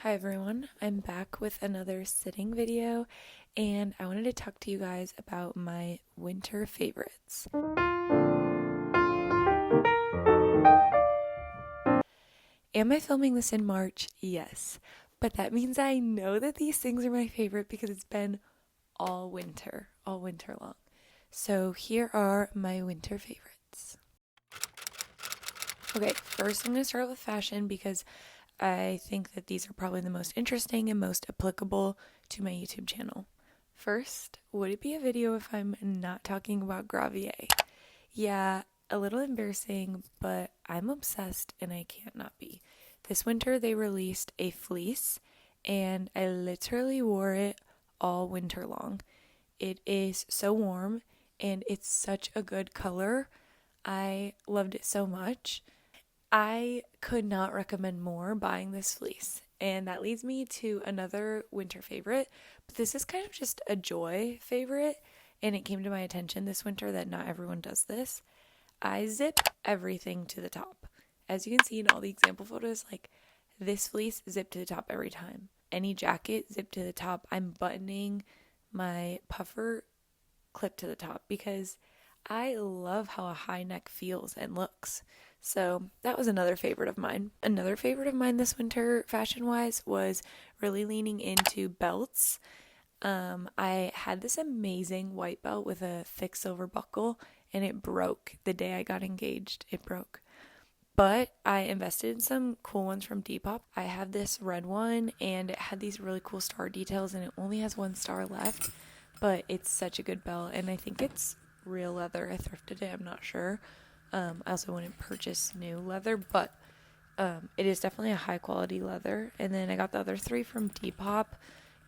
Hi everyone, I'm back with another sitting video and I wanted to talk to you guys about my winter favorites. Am I filming this in March? Yes, but that means I know that these things are my favorite because it's been all winter long. So here are my winter favorites. Okay, first I'm going to start with fashion because I think that these are probably the most interesting and most applicable to my YouTube channel. First, would it be a video if I'm not talking about Gravier? Yeah, a little embarrassing, but I'm obsessed and I can't not be. This winter they released a fleece and I literally wore it all winter long. It is so warm and it's such a good color. I loved it so much. I could not recommend more buying this fleece. And that leads me to another winter favorite, but this is kind of just a joy favorite. And it came to my attention this winter that not everyone does this. I zip everything to the top. As you can see in all the example photos, like this fleece zipped to the top every time. Any jacket zipped to the top. I'm buttoning my puffer clip to the top because I love how a high neck feels and looks. So that was another favorite of mine. Another favorite of mine this winter, fashion-wise, was really leaning into belts. I had this amazing white belt with a thick silver buckle, and it broke the day I got engaged. It broke. But I invested in some cool ones from Depop. I have this red one, and it had these really cool star details, and it only has 1 star left. But it's such a good belt, and I think it's real leather. I thrifted it, I'm not sure. I also wouldn't purchase new leather, but it is definitely a high quality leather. And then I got the other 3 from Depop,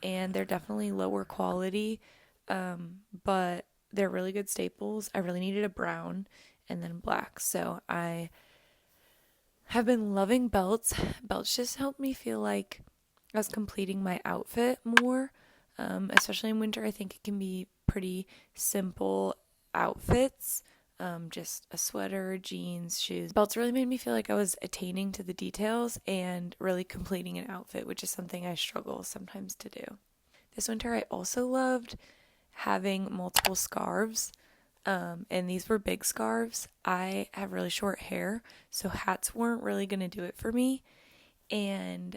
and they're definitely lower quality, but they're really good staples. I really needed a brown and then black, so I have been loving belts. Belts just help me feel like I was completing my outfit more, especially in winter. I think it can be pretty simple outfits, just a sweater, jeans, shoes. Belts really made me feel like I was attaining to the details and really completing an outfit, which is something I struggle sometimes to do. This winter I also loved having multiple scarves, and these were big scarves. I have really short hair, so hats weren't really going to do it for me, and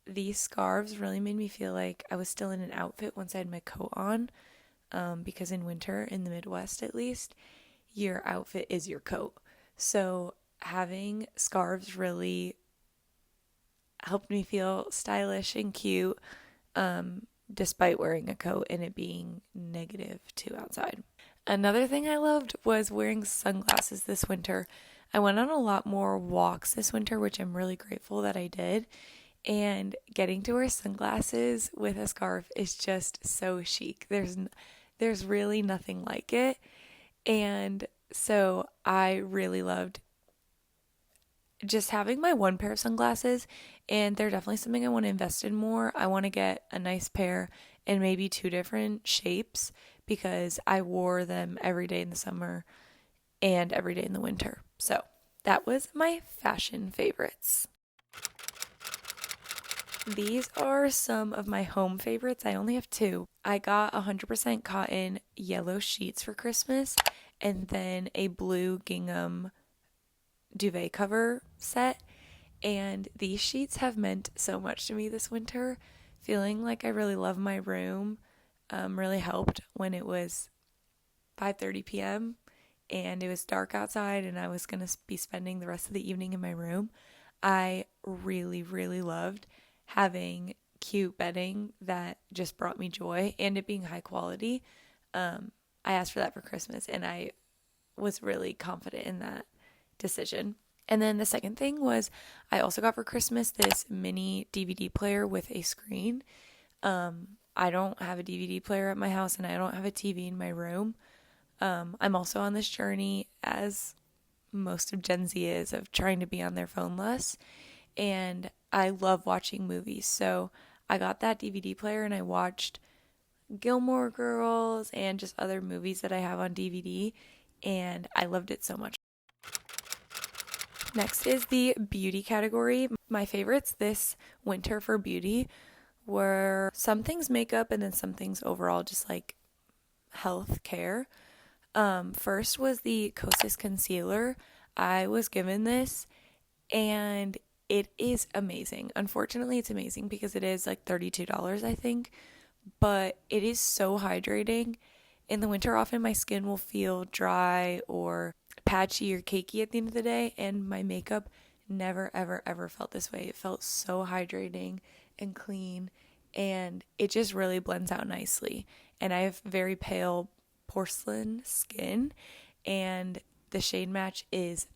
these scarves really made me feel like I was still in an outfit once I had my coat on, because in winter, in the Midwest at least, your outfit is your coat. So having scarves really helped me feel stylish and cute, despite wearing a coat and it being -2 outside. Another thing I loved was wearing sunglasses this winter. I went on a lot more walks this winter, which I'm really grateful that I did. And getting to wear sunglasses with a scarf is just so chic. There's really nothing like it. And so I really loved just having my one pair of sunglasses, and they're definitely something I want to invest in more. I want to get a nice pair and maybe 2 different shapes because I wore them every day in the summer and every day in the winter. So that was my fashion favorites. These are some of my home favorites. I only have 2. I got 100% cotton yellow sheets for Christmas and then a blue gingham duvet cover set. And these sheets have meant so much to me this winter. Feeling like I really love my room really helped when it was 5:30 p.m. and it was dark outside and I was going to be spending the rest of the evening in my room. I really, really loved having cute bedding that just brought me joy and it being high quality. I asked for that for Christmas and I was really confident in that decision. And then the second thing was I also got for Christmas this mini DVD player with a screen. I don't have a DVD player at my house and I don't have a TV in my room. I'm also on this journey, as most of Gen Z is, of trying to be on their phone less. And I love watching movies. So I got that DVD player and I watched Gilmore Girls and just other movies that I have on DVD. And I loved it so much. Next is the beauty category. My favorites this winter for beauty were some things makeup and then some things overall just like health care. First was the Kosas concealer. I was given this and it is amazing. Unfortunately, it's amazing because it is like $32, I think, but it is so hydrating. In the winter, often my skin will feel dry or patchy or cakey at the end of the day, and my makeup never, ever, ever felt this way. It felt so hydrating and clean, and it just really blends out nicely. And I have very pale porcelain skin, and the shade match is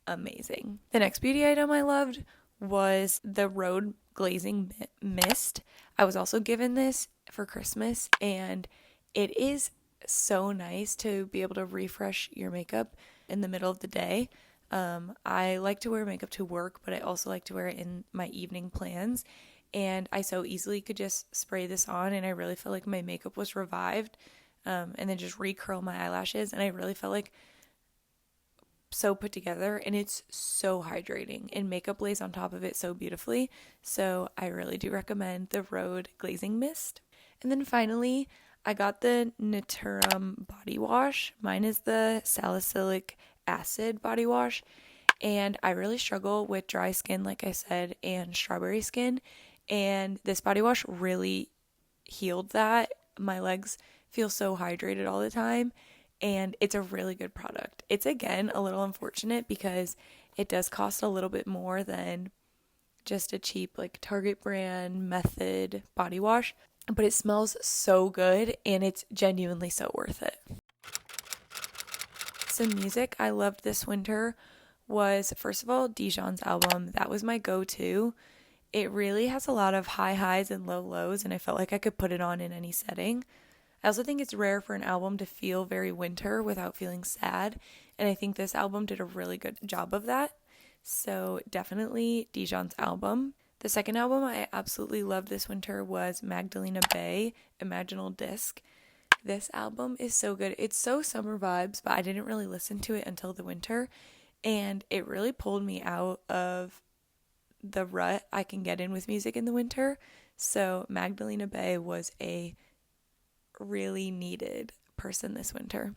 amazing. The next beauty item I loved was the Rhode Glazing Mist. I was also given this for Christmas, and it is so nice to be able to refresh your makeup in the middle of the day. I like to wear makeup to work, but I also like to wear it in my evening plans. And I so easily could just spray this on, and I really felt like my makeup was revived. And then just recurl my eyelashes, and I really felt like so put together, and it's so hydrating, and makeup lays on top of it so beautifully. So I really do recommend the Rhode Glazing Mist. And then finally, I got the Naturum body wash. Mine is the salicylic acid body wash, and I really struggle with dry skin, like I said, and strawberry skin, and this body wash really healed that. My legs feel so hydrated all the time, and it's a really good product. It's, again, a little unfortunate because it does cost a little bit more than just a cheap like Target brand Method body wash, but it smells so good and it's genuinely so worth it. Some music I loved this winter was, first of all, Dijon's album. That was my go-to. It really has a lot of high highs and low lows, and I felt like I could put it on in any setting. I also think it's rare for an album to feel very winter without feeling sad, and I think this album did a really good job of that. So definitely Dijon's album. The second album I absolutely loved this winter was Magdalena Bay, Imaginal Disc. This album is so good. It's so summer vibes, but I didn't really listen to it until the winter, and it really pulled me out of the rut I can get in with music in the winter. So Magdalena Bay was a really needed person this winter.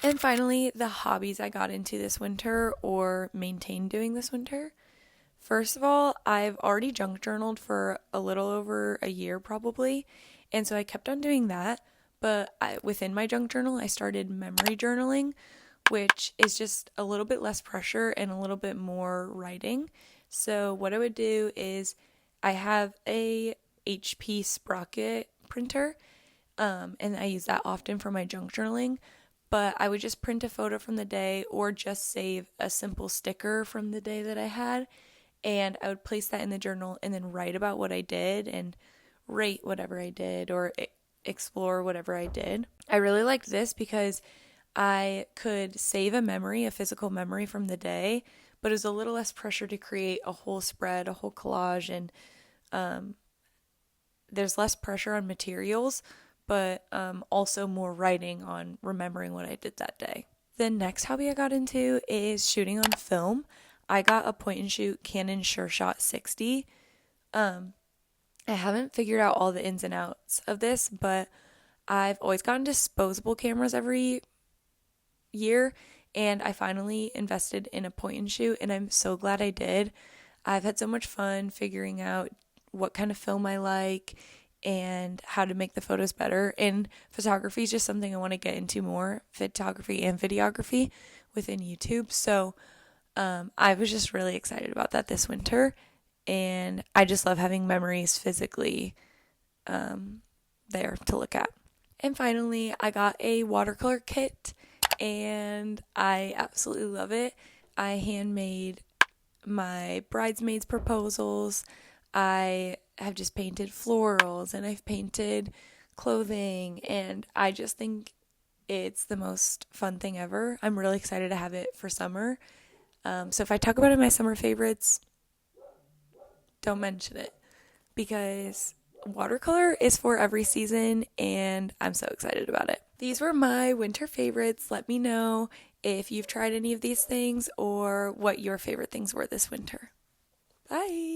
And finally, the hobbies I got into this winter or maintained doing this winter. First of all, I've already junk journaled for a little over a year probably, and so I kept on doing that. But within my junk journal, I started memory journaling, which is just a little bit less pressure and a little bit more writing. So what I would do is I have a HP Sprocket printer, and I use that often for my junk journaling. But I would just print a photo from the day or just save a simple sticker from the day that I had, and I would place that in the journal and then write about what I did and rate whatever I did or explore whatever I did. I really liked this because I could save a memory, a physical memory from the day, but it was a little less pressure to create a whole spread, a whole collage, and there's less pressure on materials, but also more writing on remembering what I did that day. The next hobby I got into is shooting on film. I got a point and shoot Canon Sure Shot 60. I haven't figured out all the ins and outs of this, but I've always gotten disposable cameras every year, and I finally invested in a point and shoot, and I'm so glad I did. I've had so much fun figuring out what kind of film I like and how to make the photos better. And photography is just something I want to get into more, photography and videography within YouTube. So I was just really excited about that this winter, and I just love having memories physically there to look at. And finally, I got a watercolor kit, and I absolutely love it. I handmade my bridesmaids' proposals. I have just painted florals, and I've painted clothing, and I just think it's the most fun thing ever. I'm really excited to have it for summer. So if I talk about my summer favorites, don't mention it, because watercolor is for every season, and I'm so excited about it. These were my winter favorites. Let me know if you've tried any of these things or what your favorite things were this winter. Bye!